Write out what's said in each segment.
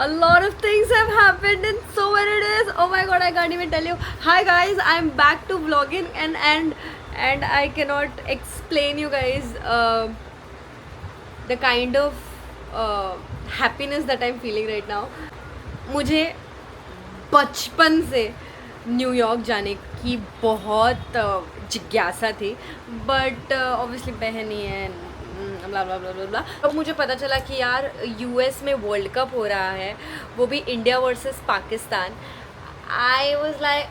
A lot of things have happened in so many days. Oh my god, I can't even tell you. Hi guys, I'm back to vlogging and I cannot explain you guys the kind of happiness that I'm feeling right now. मुझे बचपन से New York जाने की बहुत जिज्ञासा थी, but obviously बहन ही है, ब्ला ब्ला ब्ला ब्ला ब्ला। अब मुझे पता चला कि यार यूएस में वर्ल्ड कप हो रहा है, वो भी India versus Pakistan. I was like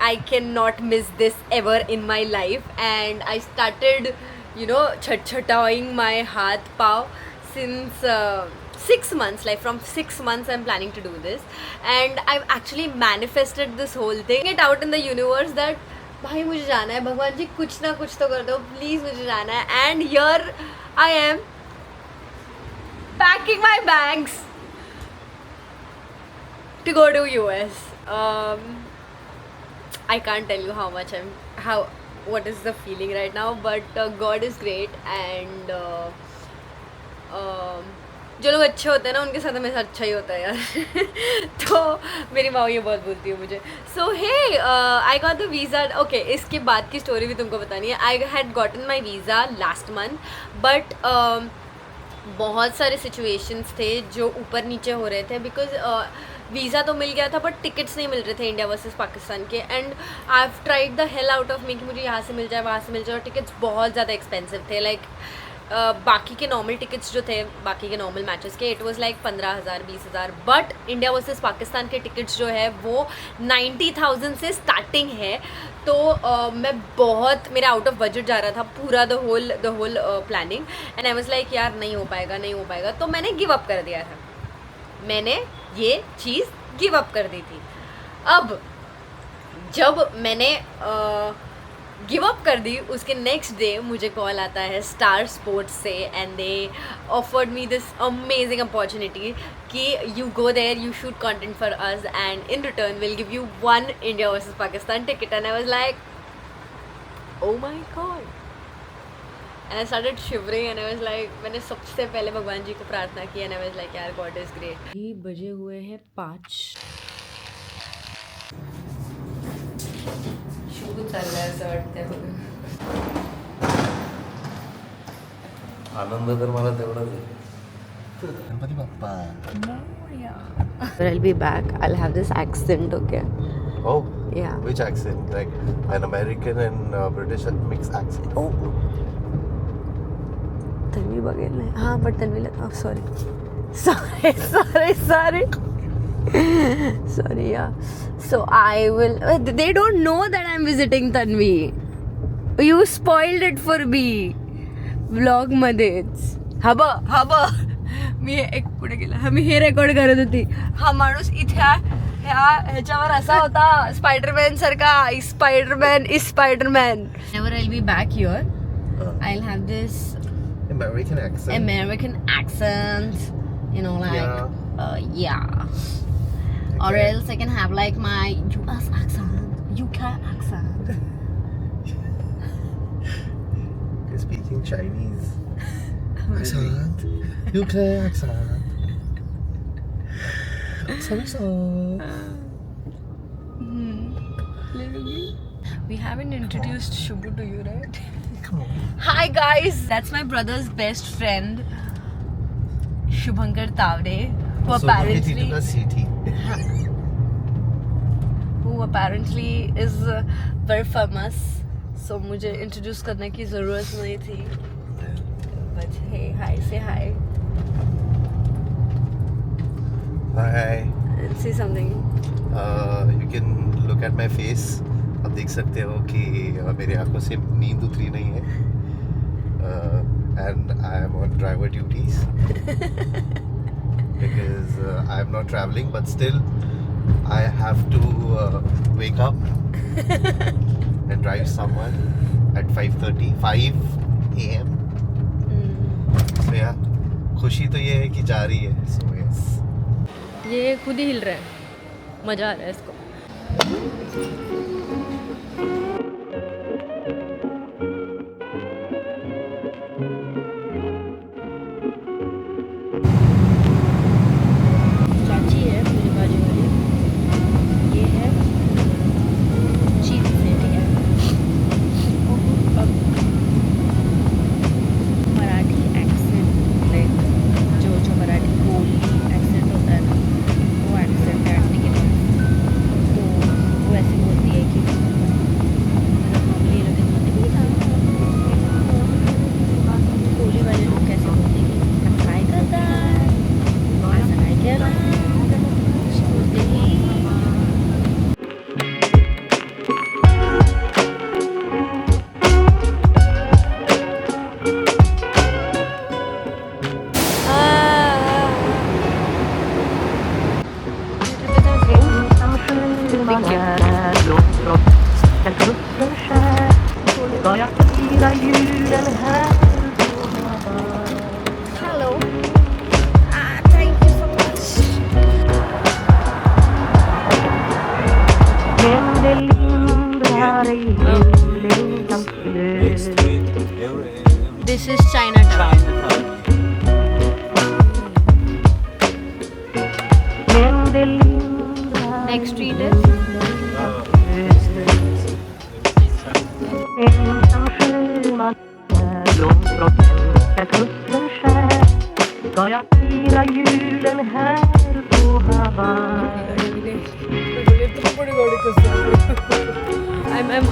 I cannot miss this ever in my life, and I started, chat-chatawing my haath pav since 6 months. Like from 6 months I'm planning to do this, and I've actually manifested this whole thing it out in the universe that भाई मुझे जाना है, भगवान जी कुछ ना कुछ तो कर दो प्लीज़, मुझे जाना है। And here I am packing my bags to go to US. I can't tell you what is the feeling right now, but God is great, and जो लोग अच्छे होते हैं ना उनके साथ हमेशा अच्छा ही होता है यार। तो मेरी माँ ये बहुत बोलती है मुझे। So he I got the visa. Okay, इसके बाद की स्टोरी भी तुमको बतानी है। I had gotten my visa last month, but बहुत सारे सिचुएशंस थे जो ऊपर नीचे हो रहे थे, बिकॉज वीज़ा तो मिल गया था बट टिकट्स नहीं मिल रहे थे इंडिया वर्सेस पाकिस्तान के। And I have tried the hell out of me कि मुझे यहाँ से मिल जाए वहाँ से मिल जाए, और टिकट्स बहुत ज़्यादा एक्सपेंसिव थे। लाइक बाकी के नॉर्मल टिकट्स जो थे बाकी के नॉर्मल मैचेस के, it was like 15,000 20,000, but India versus Pakistan के टिकट्स जो है वो 90,000 से स्टार्टिंग है। तो मैं बहुत, मेरा आउट ऑफ बजट जा रहा था पूरा the whole planning, and I was like यार नहीं हो पाएगा। तो मैंने गिव अप कर दिया था, मैंने ये चीज़ गिव अप कर दी थी। अब जब मैंने गिव अप कर दी, उसके नेक्स्ट डे मुझे कॉल आता है स्टार स्पोर्ट्स से, and they offered me this amazing opportunity कि you go there, you shoot content for us, and in return will give you 1 India versus Pakistan ticket. And I was like oh my god, and I started shivering, and I was like, मैंने सबसे पहले भगवान जी को प्रार्थना की, and I was like यार god is great. ही बजे हुए हैं 5। शुभ चल रहा है असं वाटतंय बघा। आनंद तर मला तेवढाच आहे. Ganpati Bappa. I'll be back. I'll have this accent, okay? Oh. Yeah. Which accent? Like an American and British mixed accent. Oh. Tanvi Baghel नाही. हां, but तन्वीला sorry. Sorry, yeah. So I will. They don't know that I'm visiting Tanvi. You spoiled it for me. Vlog मध्येच. हबं. मी एक पुढे गेला. मी हे record करत होती. हा माणूस इथे ह्याच्यावर असा होता स्पायडरमॅन सारखा. Spider-Man. Never I'll be back here. I'll have this American accent. Like yeah. Or Okay. else I can have like my US accent, UK accent. You're speaking Chinese. Accent. UK accent. Accent. We haven't introduced Shubhu to you, right? Come on. Hi guys, that's my brother's best friend, Shubhankar Tavde, who apparently is very famous. So मुझे introduce करने की ज़रूरत नहीं थी. But hey, hi, say hi. Hi. And say something. You can look at my face. आप देख सकते हो कि मेरी आंखों से नींद उतरी नहीं है. And I am on driver duties. Because I am not traveling, but still I have to wake up and drive someone at 5 a.m. So yeah, खुशी तो ये है कि जा रही है. So yes. ये खुद ही हिल रहा है, मजा आ रहा है इसको। This is Chinatown. Next street is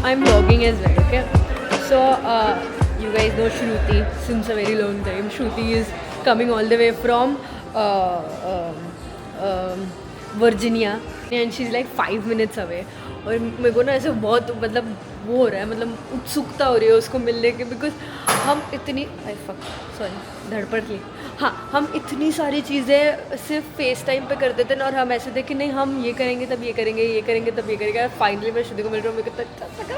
I'm vlogging as well, okay? So you guys know Shruti since a very long time. Shruti is coming all the way from Virginia and she's like 5 minutes away. और मेरे को ना ऐसे बहुत मतलब वो हो रहा है, मतलब उत्सुकता हो रही है उसको मिलने की, बिकॉज हम इतनी सॉरी धड़पड़ ली, हाँ हम इतनी सारी चीज़ें सिर्फ फेस टाइम पे करते थे ना, और हम ऐसे थे कि नहीं हम ये करेंगे तब ये करेंगे, ये करेंगे तब ये करेंगे. फाइनली मैं श्रुति को मिल रहा हूँ, मेरे को कितना अच्छा लगा,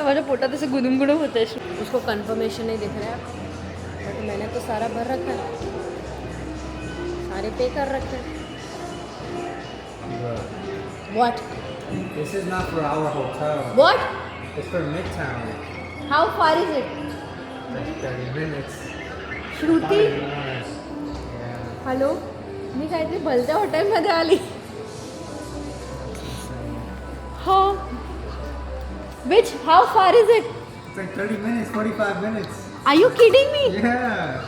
हमारा पोटा तो ऐसे गुदुम गुदुम होता है. उसको कन्फर्मेशन नहीं दिख रहा है, बट मैंने तो सारा भर रखा है, सारे पे कर रखे हैं. What? This is not for our hotel. What? It's for Midtown. How far is it? Like 30 minutes. Shruti Yeah. Hello, मी काहीतरी भलत्या हॉटेलमध्ये आली. हो. Which? How far is it? It's like 30 minutes, 45 minutes. Are you kidding me? Yeah.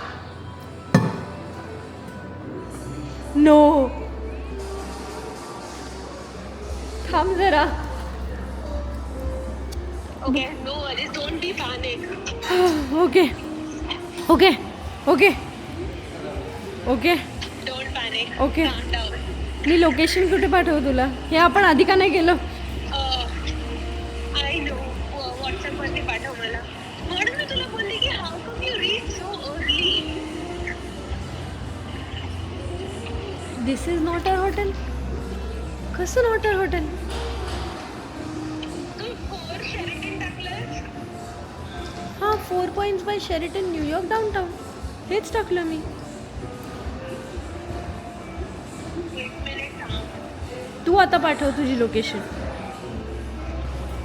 No. थांब जरा. Okay, no worries, don't be panic. Okay okay okay okay Don't panic. Okay. Calm down. Me location कुठे पाठवू तुला? हे आपण आधी का नाही केलं? I know. WhatsApp वरती पाठव मला. म्हणून मी तुला बोलले की how come you reach so early? This is not a hotel. कसं नॉट अ हॉटेल? तू 4 Sheraton टाकलंस? हां 4 points bye Sheraton New York downtown, हेच टाकलं मी. एक मिनिट थांब. तू आता पाठव तुझी लोकेशन.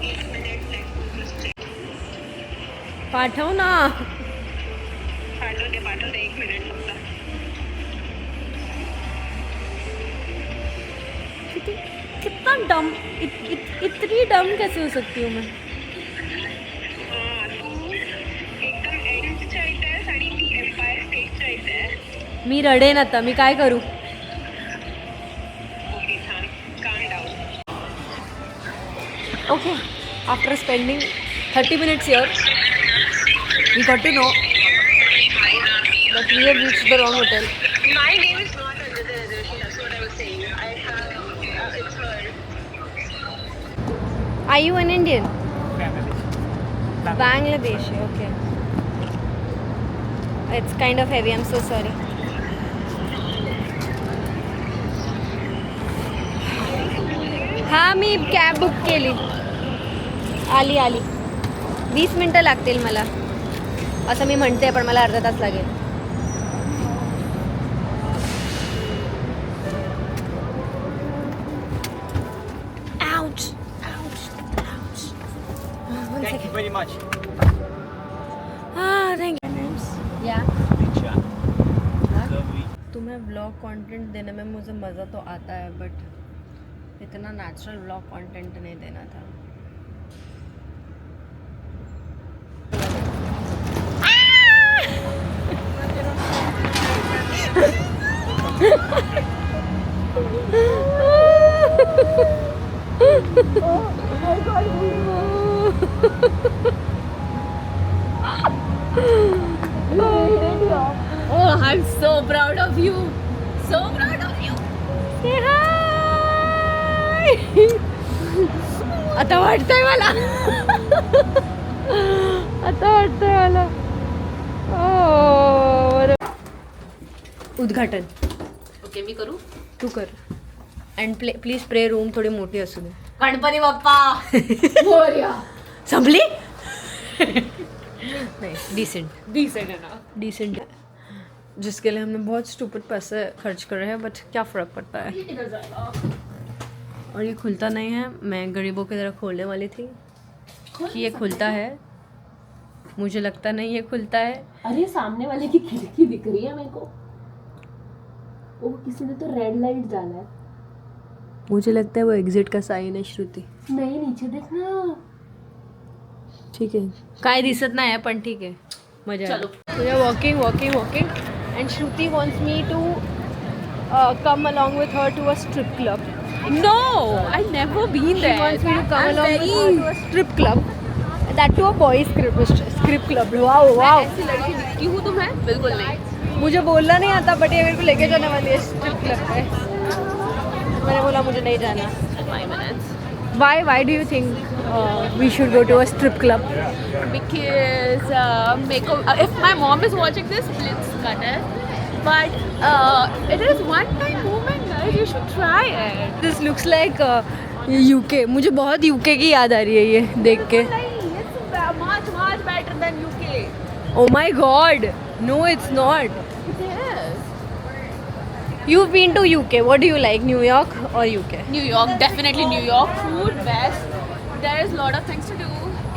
एक मिनिट नाही. पाठव ना. पाठवते एक मिनिट फक्त. कितना डम, इतनी डम कैसे हो सकती हूँ मैं? तू एकदम एंडच्या इथे आहेस आणि मी एम्पायर स्टेटच्या इथे आहे. मी रडेन आता, मी काय करू? ओके थांब. calm down. Okay, after spending 30 minutes here, we got to know that we have reached the wrong hotel. My name is not under the reservation, that's what I was saying. I have, it's her. Are you an Indian? Bangladeshi, okay. It's kind of heavy, I'm so sorry. हाँ मी cab book केली. आली 20 मिनटं लागतील मला, असं मी म्हणते, पण मला अर्धा तास लागेल. Thank you very much. Thank My name's you. Richa. Lovely. तुम्हें व्लॉग कंटेंट देने में मुझे मज़ा तो आता है, बट इतना नेचुरल व्लॉग कंटेंट नहीं देना था. Oh, I'm so proud of you. So proud of you. Say hi. आता वाटतंय मला. आता वाटतंय मला. उद्घाटन. ओके मी करू. तू कर. अँड प्लीज प्रे रूम थोडी मोठी असू दे. गणपती बाप्पा संभली. नहीं, डिसेंट जिसके लिए हमने बहुत स्टूपिड पैसे खर्च कर रहे हैं, बट क्या फ़र्क पड़ता है. और ये खुलता नहीं है, मैं गरीबों की तरह खोलने वाली थी. कि ये खुलता है, मुझे लगता नहीं ये खुलता है। अरे सामने वाले की खिड़की दिख रही है मेरे को। ओ किसी ने तो रेड लाइट डाला है। मुझे लगता है वो एग्जिट का साइन है श्रुति। नहीं नीचे देखना। ठीक है, काय दिसत नाही आहे पण ठीक आहे, मजा चलो. We are walking and Shruti wants me to come along with her to a strip club. No, I've never been She there. wants me to come along with her to a strip club. That to a boys strip club. Wow. ऐसी लड़की दिखती हूँ तो मैं बिल्कुल नहीं. मुझे बोलना नहीं आता बट ये मेरे को लेके जाने वाली है स्ट्रिप क्लब पे. मैंने बोला मुझे नहीं जाना. 5 minutes. Why do you think we should go to a strip club? Because if my mom is watching this, please cut it. But it is one-time moment, guys. You should try it. This looks like UK. मुझे बहुत UK की याद आ रही है ये देख के. It's much better than UK. Oh my God! No, it's not. It is. You've been to UK. What do you like, New York or UK? New York, definitely New York. Food best. There is a lot of things to do,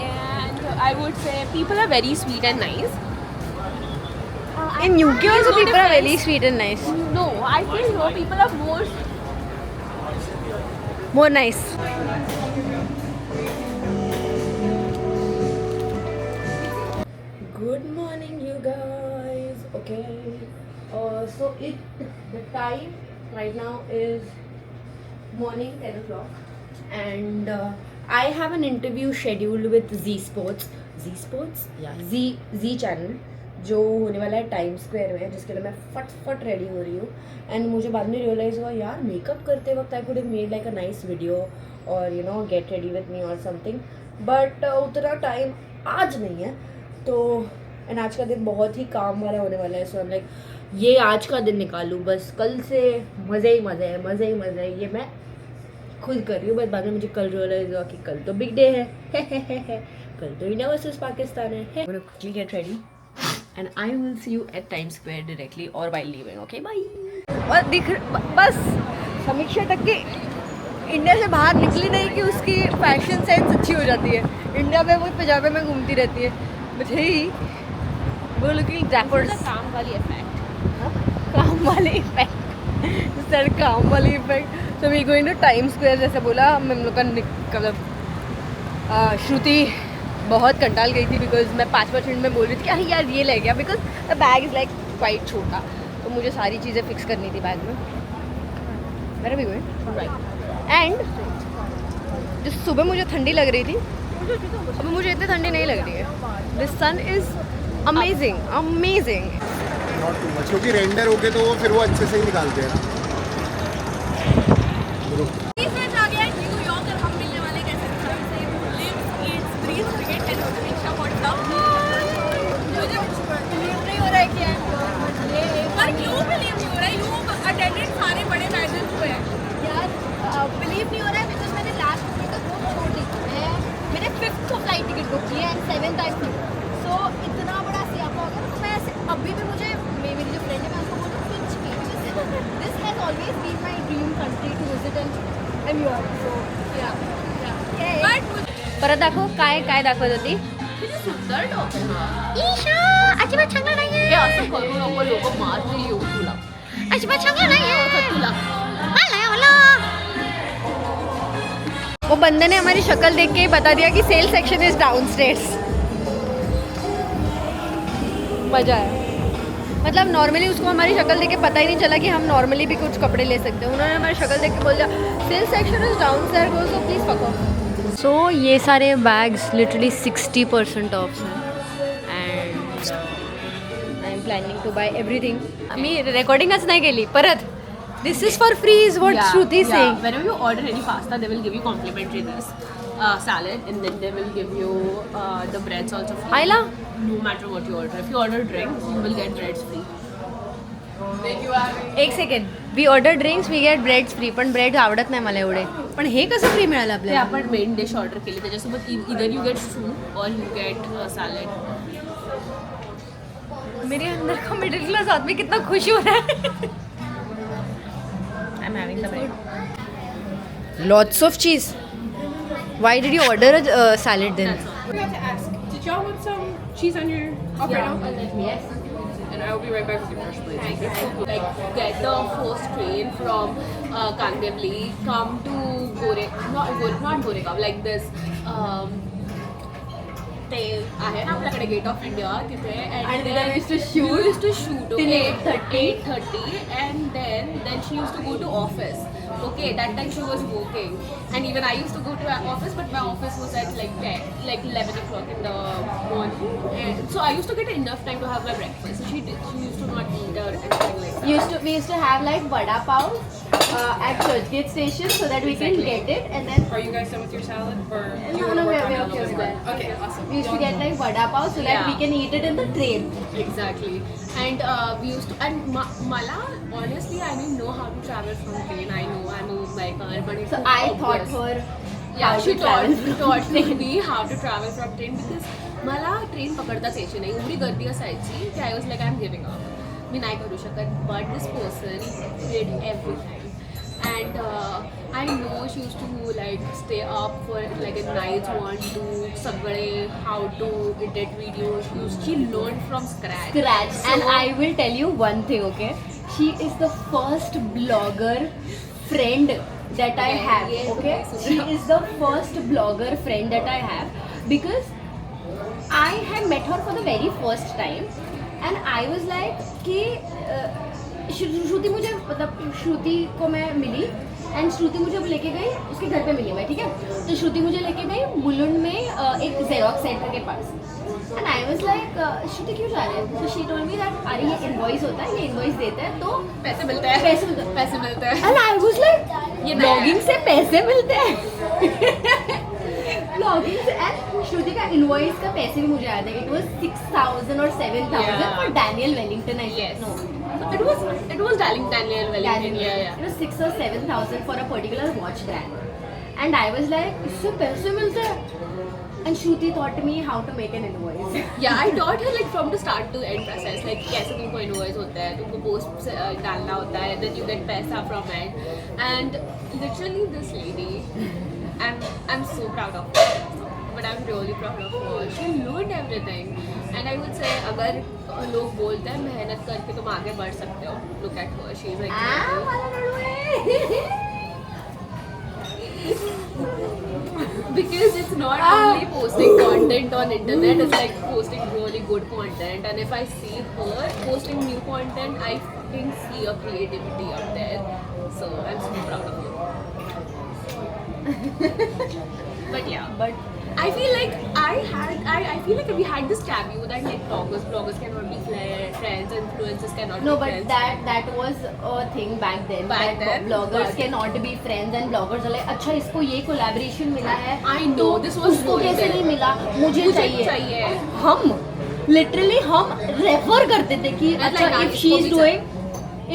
and I would say people are very sweet and nice. In UK also no people are difference. very sweet and nice. No, I feel no. People are More nice. Good morning, you guys. Okay. So the time right now is morning 10 o'clock, and I have an interview scheduled with Z Sports. Yeah. Z channel. जो होने वाला है time square में, जिसके लिए मैं फट ready हो रही हूँ. एंड मुझे बाद में रियलाइज़ हुआ यार मेकअप करते वक्त I could have made like a nice video और you know get ready with me और समथिंग, बट उतना टाइम आज नहीं है. तो एंड आज का दिन बहुत ही काम वाला होने वाला है. सो लाइक ये आज का दिन निकालूँ, बस कल से मज़े ही मज़े है. ये मैं खुद कर रही हूँ, बस बाद में मुझे कल रियलाइज़ हुआ कि कल तो बिग डे है. कल तो इंडिया वर्सेस पाकिस्तान है. Quickly get ready and I will see you at Times Square directly or while leaving. Okay, bye. और बस समीक्षा तक की इंडिया से बाहर निकली नहीं कि उसकी फैशन सेंस अच्छी हो जाती है. इंडिया में वो पजामे में घूमती रहती है, मुझे ही वो लुकिंग डैपर्स. काम वाली इफेक्ट. काम वाली इफेक्ट. तो we going to Times Square. जैसे बोला हम लोग का मतलब श्रुति बहुत कंटाल गई थी बिकॉज मैं 5 मिनट में बोल रही थी कि अरे यार ये ले गया, because the bag is like quite छोटा, तो मुझे सारी चीज़ें फिक्स करनी थी बैग में. मेरा भी गोइंग एंड जिस सुबह मुझे ठंडी लग रही थी अभी मुझे इतनी ठंडी नहीं लग रही है. This sun is amazing. Not too much, क्योंकि रेंडर हो गए तो वो फिर वो अच्छे से ही निकालते हैं ना. बिलीव नहीं हो रहा है बिकॉज मैंने लास्ट मोमेंट तक वो छोड़ दी. मैंने 5th को फ्लाइट टिकट बुक की है एंड 7th आई थी. सो इतना बड़ा सियापा हो गया. तो मैं ऐसे अभी भी मुझे मेरी जो फ्रेंड है मैं उसको बोलूँ कुछ भी. This has always been my dream country to visit and New York. So परत दाखव काय दाखवत होती. किती सुंदर टॉप आहे. ईशा अजिबात चांगला नाही हे असं करू नको, लोक मारतील येऊ तुला. अजिबात चांगला नाही तुला वो बंदे ने हमारी शक्ल देख के ही बता दिया कि सेल सेक्शन इज डाउनस्टेयर्स. मजा आया. मतलब नॉर्मली उसको हमारी शक्ल देख के पता ही नहीं चला कि हम नॉर्मली भी कुछ कपड़े ले सकते हैं. उन्होंने हमारी शक्ल देख के बोल दिया sale section is downstair, go so please fuck off. So ये सारे बैग्स लिटरली 60% ऑफ हैं and I am planning to buy everything. मी रेकॉर्डिंगच नाही केली परत. This is for free is what Shruti is saying. Whenever you order any pasta, they will give you complimentary this salad, and then they will give you the breads also free. Ayla? No matter what you order. If you order drinks, you will get breads free. एक second. We order drinks we get breads free. पण bread आवडत नाही मला एवढे. पण हे कसं free मिळालं ते आपल्याला. आपण मेन डिश ऑर्डर केली त्याच्यासोबत इधर यू गेट सूप और यू गेट सैलेड. मेरे अंदर का मिडिल क्लास आदमी कितना खुश हो रहा है. I'm having the bread. Lots of cheese. Why did you order a salad then? That's all. forgot to ask. Did y'all want some cheese on your Alfredo? Yes. And I will be right back with your fresh plate. Thank you. Like get the first train from Kandivali, come to not Goregaon, like this. ते आहे ना आपल्याकडे gate of India तिथे And then we used to shoot we used to shoot till okay, 8:30. 8:30 and then she used to go to office. Okay, that time she was working and even I used to go to her office, but my office was at like 10, like 11 o'clock in the morning, and so I used to get enough time to have my breakfast. So she used to not eat or anything like that. We used to have like vada pav at Churchgate station so that we can get it, and then Are you guys done with your salad or no, we're okay with that. Okay, awesome. We used to get like vada pav so that Yeah. we can eat it in the train. Exactly. And we used to, and Mala, honestly, I didn't know how to travel from train. I know like but it's So so I thought obvious. her Yeah, how she to travel taught me how to travel from train because मला train पकडताच यायची नाही एवढी गर्दी असायची की I was like I am giving up मी नाही करू शकत but this person did everything and I know she used to like stay up for like at nights want to सगळे how to edit videos she learned from scratch And I will tell you one thing, okay? She is the first blogger friend that I Yeah, have, yes, okay? okay, so She is the first blogger friend that I have because I had met her for the very first time and I was like कि श्रुति मुझे मतलब श्रुति को मैं मिली and श्रुति मुझे अब लेके गई उसके घर पे मिली मैं, ठीक है? तो श्रुति मुझे लेके गई मुलुंड में एक जेरोक्स सेंटर के पास एंड आई वाज लाइक श्रुति क्यों जा रहे हैं? So she told me that अरे ये इनवॉइस होता है, ये इनवॉइस देते हैं तो पैसे मिलते हैं पैसे मिलते हैं एंड आई वाज लाइक ये ब्लॉगिंग से पैसे मिलते हैं ब्लॉगिंग से एंड श्रुति का इनवॉइस का पैसे भी मुझे याद है इट वाज 6,000 और 7,000 Yeah. For Daniel Wellington I Yes. No it was Daniel Wellington yeah It was 6 or 7,000 for a particular watch brand. And I was like, इससे पैसे मिलते हैं? And Shruti taught me how to make an invoice. yeah I taught her like from the start to end process like कैसे तुमको invoice होता है तुमको post डालना होता है then you get पैसा from it and literally this lady I'm so proud of her but I'm really proud of her she learned everything and I would say अगर लोग बोलते हैं मेहनत करके तुम आगे बढ़ सकते हो look at her she is like because it's not only posting content on internet it's like posting really good content and if I see her posting new content I can see a creativity out there so I'm so proud of you but yeah But I feel like I feel like we had this taboo that like bloggers cannot be friends, influencers cannot no, be but friends. that was a thing back then. Back that then, bloggers but- cannot be friends and bloggers are like, अच्छा इसको ये collaboration मिला है. I know, तो this was उसको really कैसे big. नहीं मिला? मुझे चाहिए. हम literally हम refer करते थे कि Like, अच्छा हाँ, if she इसको is भी doing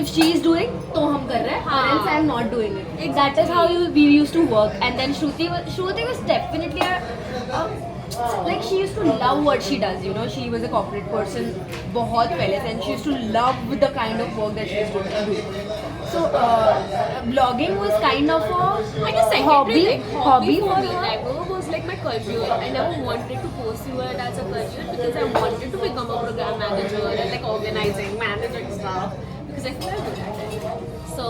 if she is doing तो हम कर रहे हैं or हाँ. else I am not doing it. Exactly. That is how we used to work and then Shruti was definitely a like she used to love what she does, you know. She was a corporate person बहुत पहले से and she used to love the kind of work that she used to do. So blogging was kind of a Like a secondary hobby for me. her. Never was like my career. I never wanted to pursue it as a career because I wanted to become a program manager and like organizing, managing stuff because I felt good at it. So,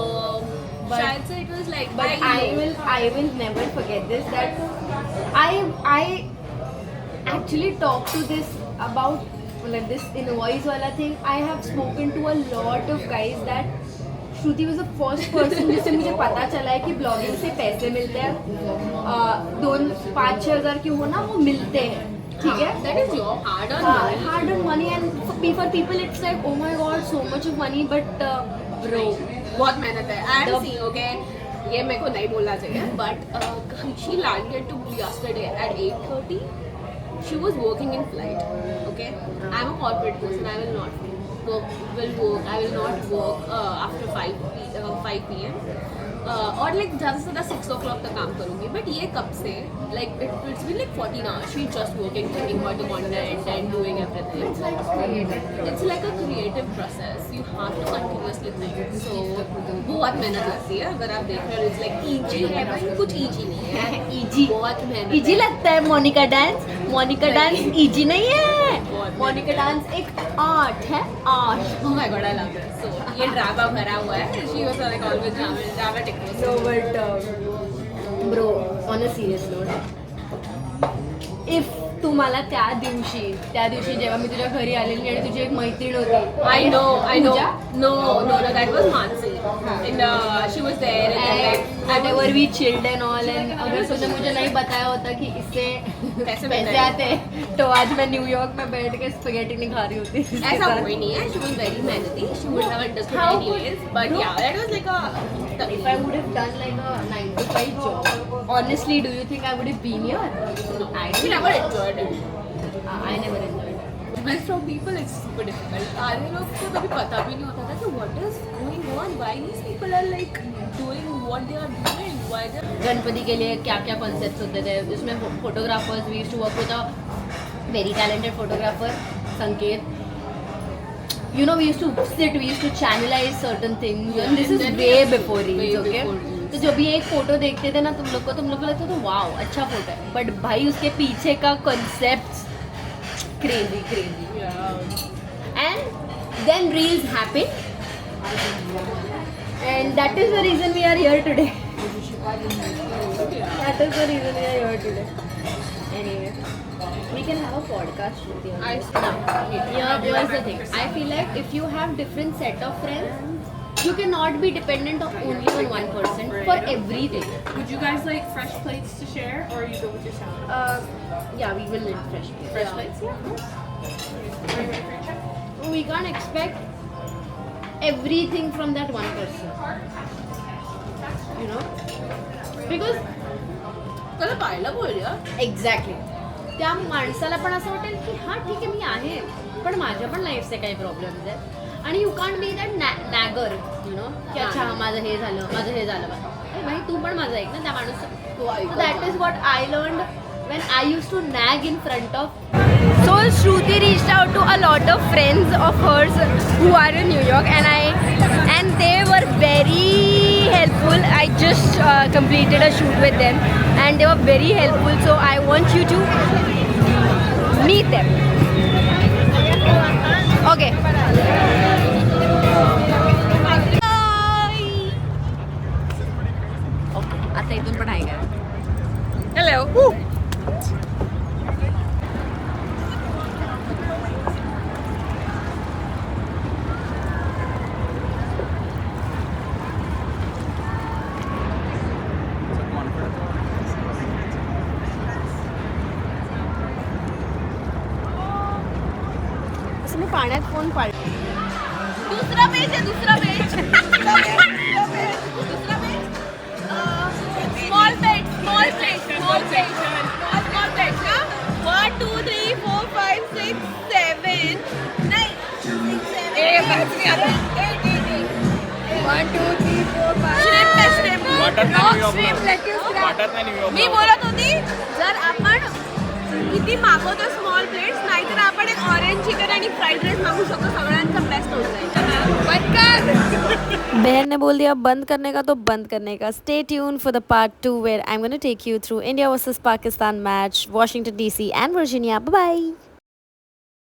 But- शायद से it was like But I will never forget this that I actually talked to this about like this invoice wala thing. I have spoken to a lot of guys that Shruti was the first person जिससे मुझे पता चला है कि blogging से पैसे मिलते हैं 2-5-6 हज़ार क्यों हो ना वो मिलते हैं ठीक है that is your hard earned money. hard earned money and for people it's like oh my god so much of money but bro बहुत मेहनत है The- and see okay ये मेरे को नहीं बोलना चाहिए but she landed to yesterday at 8:30 she was working in flight okay I'm a corporate person I will not work I will not work after 5 p.m. और like ज़्यादा से ज़्यादा 6 o'clock तक काम करूँगी बट ये कब से like it's been like 14 hours she's just working thinking about the content and doing everything it's like a creative process you have to continuously think so बहुत मेहनत लगती है अगर आप देख रहे हो it's like easy है but कुछ easy नहीं है इजी बहुत मेहनत इजी लगता है Monica dance Monica dance easy नहीं है, मोनिका डांस एक आर्ट है, art. Oh my god, I love this. So ये ड्रामा भरा हुआ है. She was like always dramatic. No, but bro, on a serious note, if तू मला त्या दिवशी जेव्हा मी तुझ्या घरी आलेली आणि तुझी एक मैत्रीण होती, I know. Puja? No, that was Mansi. And she was there and whatever we chilled and all, and अगर तूने मुझे नहीं बताया होता कि इससे पैसे पैसे आते हैं, तो आज मैं न्यूयॉर्क में बैठ के स्पेगेटी नहीं खा रही होती इसके ऐसा साथ. कोई नहीं है. She was very manly. She would have understood How anyways. But no. yeah, that was like a. If I would have done like a 9 to 5 job, honestly, do you think I would have been here? She never enjoyed it. I never enjoyed it. But from people it's super difficult. आधे लोग को कभी पता भी नहीं होता था कि what is going on, why these people are like doing what they are doing, why they are. Ganpati के लिए क्या क्या कॉन्सेप्ट्स होते थे उसमें photographers, we used to work with a very talented photographer Sanket. You know, we used to channelize certain things, and this is way before reels, okay? तो जब ये एक फोटो देखते थे ना तुम लोग को लगता था वाओ अच्छा फोटो है, बट भाई उसके पीछे का concept crazy. And then reels happen, and that is the reason we are here today. That is the reason we are here today. Anyway, we can have a podcast with you. Here's the thing. I feel like if you have different set of friends, you cannot be dependent only on one person for everything. Would you guys like fresh plates to share, or you go with your salad? Yeah, we will need fresh plates. Fresh plates, yeah, of course. We can't expect everything from that one person. You know? Because त्याला पाहिलं बोलूया. Exactly त्या माणसाला पण असं वाटेल की हां ठीक आहे मी आहे, पण माझ्या पण लाईफचे काही प्रॉब्लेम्स आहेत, आणि you can't be that nagger, you know, की अच्छा माझं हे झालं अरे भाई तू पण माझं ऐक ना त्या माणूस. That is what I learned when I used to nag in front of. So Shruti reached out to a lot of friends of hers who are in New York, and they were very helpful. I just completed a shoot with them, and they were very helpful. So I want you to meet them. Okay. Okay. आता इथून पण आहे का? Hello. असं मी पाण्यात phone पाडला. दुसरा page small plate small plate ना 1 2 3 4 5 6 7 नाही 1 2 3 4 5 श्रिम्प मी बोलत होती जर आपण किती मागवतो स्मॉल प्लेट्स, नाहीतर आपण एक ऑरेंज चिकन आणि फ्राईड राईस मागू शकतो, सगळ्यांचा बेस्ट होत जाईल. बंद कर. बहन ने बोल दिया बंद करने का तो बंद करने का. Stay tune for the part 2 where I am gonna take you through India versus Pakistan match, Washington DC and Virginia. Bye bye.